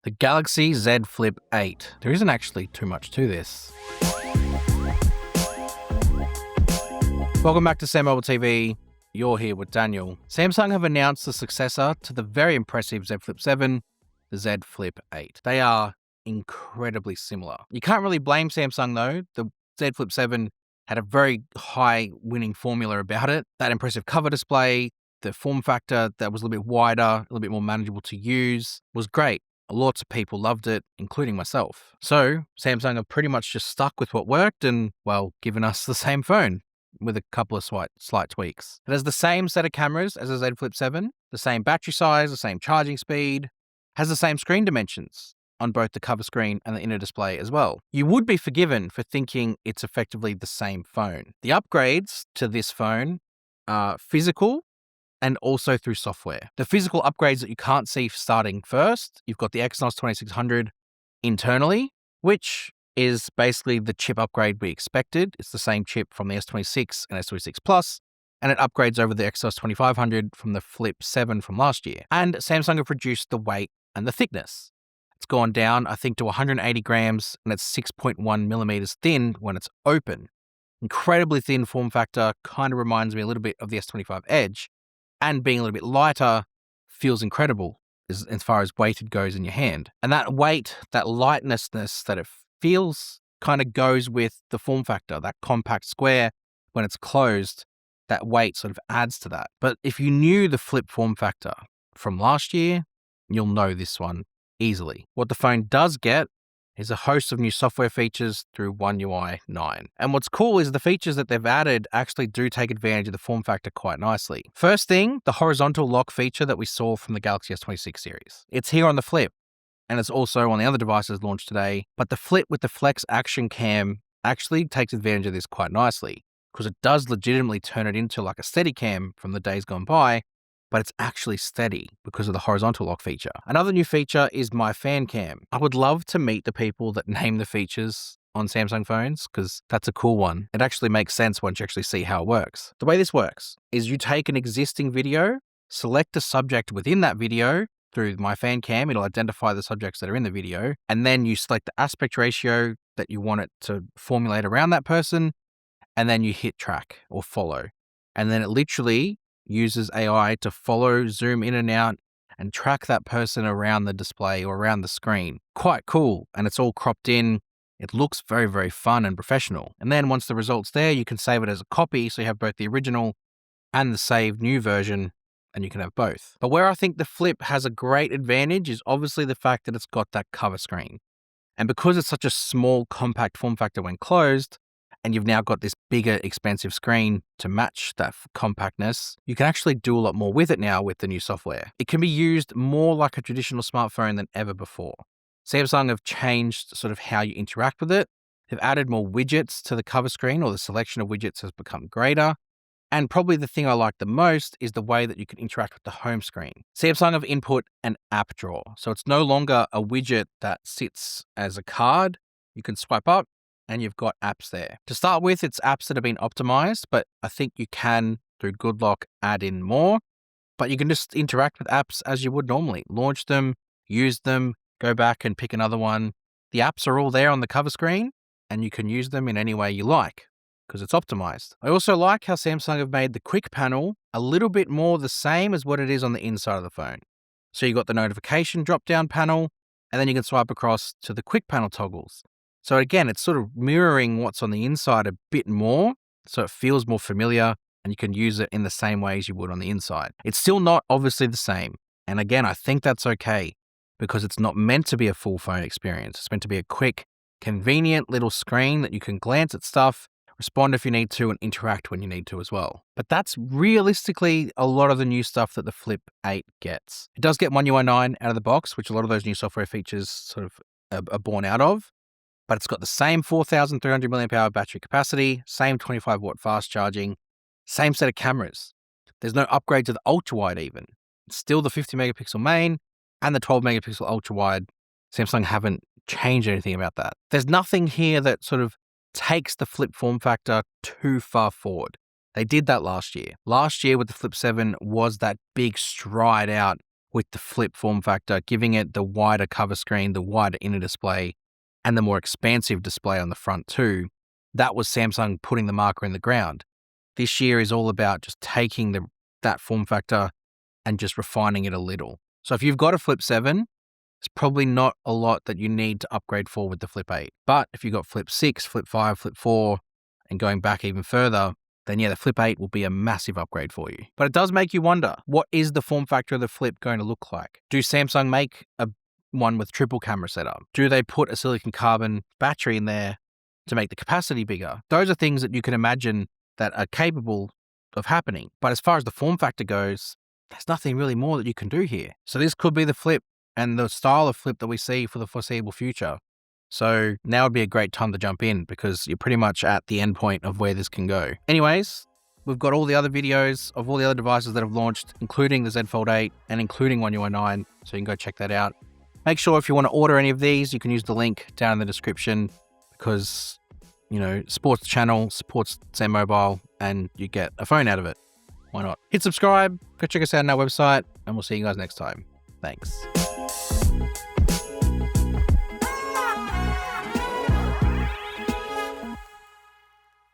The Galaxy Z Flip 8. There isn't actually too much to this. Welcome back to SamMobile TV. You're here with Daniel. Samsung have announced the successor to the very impressive Z Flip 7, the Z Flip 8. They are incredibly similar. You can't really blame Samsung though. The Z Flip 7 had a very high winning formula about it. That impressive cover display, the form factor that was a little bit wider, a little bit more manageable to use, was great. Lots of people loved it, including myself. So Samsung have pretty much just stuck with what worked and, well, given us the same phone with a couple of slight tweaks. It has the same set of cameras as the Z Flip 7, the same battery size, the same charging speed, has the same screen dimensions on both the cover screen and the inner display as well. You would be forgiven for thinking it's effectively the same phone. The upgrades to this phone are physical and also through software. The physical upgrades that you can't see starting first, you've got the Exynos 2600 internally, which is basically the chip upgrade we expected. It's the same chip from the S26 and S26 Plus, and it upgrades over the Exynos 2500 from the Flip 7 from last year. And Samsung have reduced the weight and the thickness. It's gone down, I think, to 180 grams, and it's 6.1 millimeters thin when it's open. Incredibly thin form factor, kind of reminds me a little bit of the S25 Edge, and being a little bit lighter feels incredible as far as weight goes in your hand. And that weight, that lightness that it feels kind of goes with the form factor, that compact square when it's closed, that weight sort of adds to that. But if you knew the Flip form factor from last year, you'll know this one easily. What the phone does get is a host of new software features through One UI 9. And what's cool is the features that they've added actually do take advantage of the form factor quite nicely. First thing, the horizontal lock feature that we saw from the Galaxy S26 series. It's here on the Flip, and it's also on the other devices launched today. But the Flip with the Flex Action Cam actually takes advantage of this quite nicely, because it does legitimately turn it into like a steady cam from the days gone by, but it's actually steady because of the horizontal lock feature. Another new feature is My Fan Cam. I would love to meet the people that name the features on Samsung phones, because that's a cool one. It actually makes sense once you actually see how it works. The way this works is you take an existing video, select a subject within that video through My Fan Cam. It'll identify the subjects that are in the video, and then you select the aspect ratio that you want it to formulate around that person, and then you hit track or follow. And then it literally uses AI to follow, zoom in and out, and track that person around the display or around the screen. Quite cool. And it's all cropped in. It looks very, very fun and professional. And then once the result's there, you can save it as a copy. So you have both the original and the saved new version, and you can have both. But where I think the Flip has a great advantage is obviously the fact that it's got that cover screen. And because it's such a small, compact form factor when closed, and you've now got this bigger, expensive screen to match that compactness, you can actually do a lot more with it now with the new software. It can be used more like a traditional smartphone than ever before. Samsung have changed sort of how you interact with it. They've added more widgets to the cover screen, or the selection of widgets has become greater. And probably the thing I like the most is the way that you can interact with the home screen. Samsung have input an app drawer. So it's no longer a widget that sits as a card. You can swipe up, and you've got apps there. To start with, it's apps that have been optimized, but I think you can, through good luck, add in more. But you can just interact with apps as you would normally. Launch them, use them, go back and pick another one. The apps are all there on the cover screen, and you can use them in any way you like, because it's optimized. I also like how Samsung have made the quick panel a little bit more the same as what it is on the inside of the phone. So you've got the notification drop-down panel, and then you can swipe across to the quick panel toggles. So again, it's sort of mirroring what's on the inside a bit more, so it feels more familiar, and you can use it in the same way as you would on the inside. It's still not obviously the same. And again, I think that's okay, because it's not meant to be a full phone experience. It's meant to be a quick, convenient little screen that you can glance at stuff, respond if you need to, and interact when you need to as well. But that's realistically a lot of the new stuff that the Flip 8 gets. It does get One UI 9 out of the box, which a lot of those new software features sort of are born out of. But it's got the same 4,300 mAh battery capacity, same 25 watt fast charging, same set of cameras. There's no upgrade to the ultra wide even. It's still the 50 megapixel main and the 12 megapixel ultra wide. Samsung haven't changed anything about that. There's nothing here that sort of takes the Flip form factor too far forward. They did that last year. Last year with the Flip 7 was that big stride out with the Flip form factor, giving it the wider cover screen, the wider inner display, and the more expansive display on the front too. That was Samsung putting the marker in the ground. This year is all about just taking that form factor and just refining it a little. So if you've got a Flip 7, there's probably not a lot that you need to upgrade for with the Flip 8. But if you've got Flip 6, Flip 5, Flip 4, and going back even further, then yeah, the Flip 8 will be a massive upgrade for you. But it does make you wonder, what is the form factor of the Flip going to look like? Do Samsung make one with triple camera setup? Do they put a silicon carbon battery in there to make the capacity bigger? Those are things that you can imagine that are capable of happening. But as far as the form factor goes, there's nothing really more that you can do here. So this could be the Flip and the style of Flip that we see for the foreseeable future. So now would be a great time to jump in because you're pretty much at the end point of where this can go. Anyways, we've got all the other videos of all the other devices that have launched, including the Z Fold 8 and including One UI 9. So you can go check that out. Make sure if you want to order any of these, you can use the link down in the description because, supports the channel, supports SamMobile, and you get a phone out of it. Why not? Hit subscribe, go check us out on our website, and we'll see you guys next time. Thanks.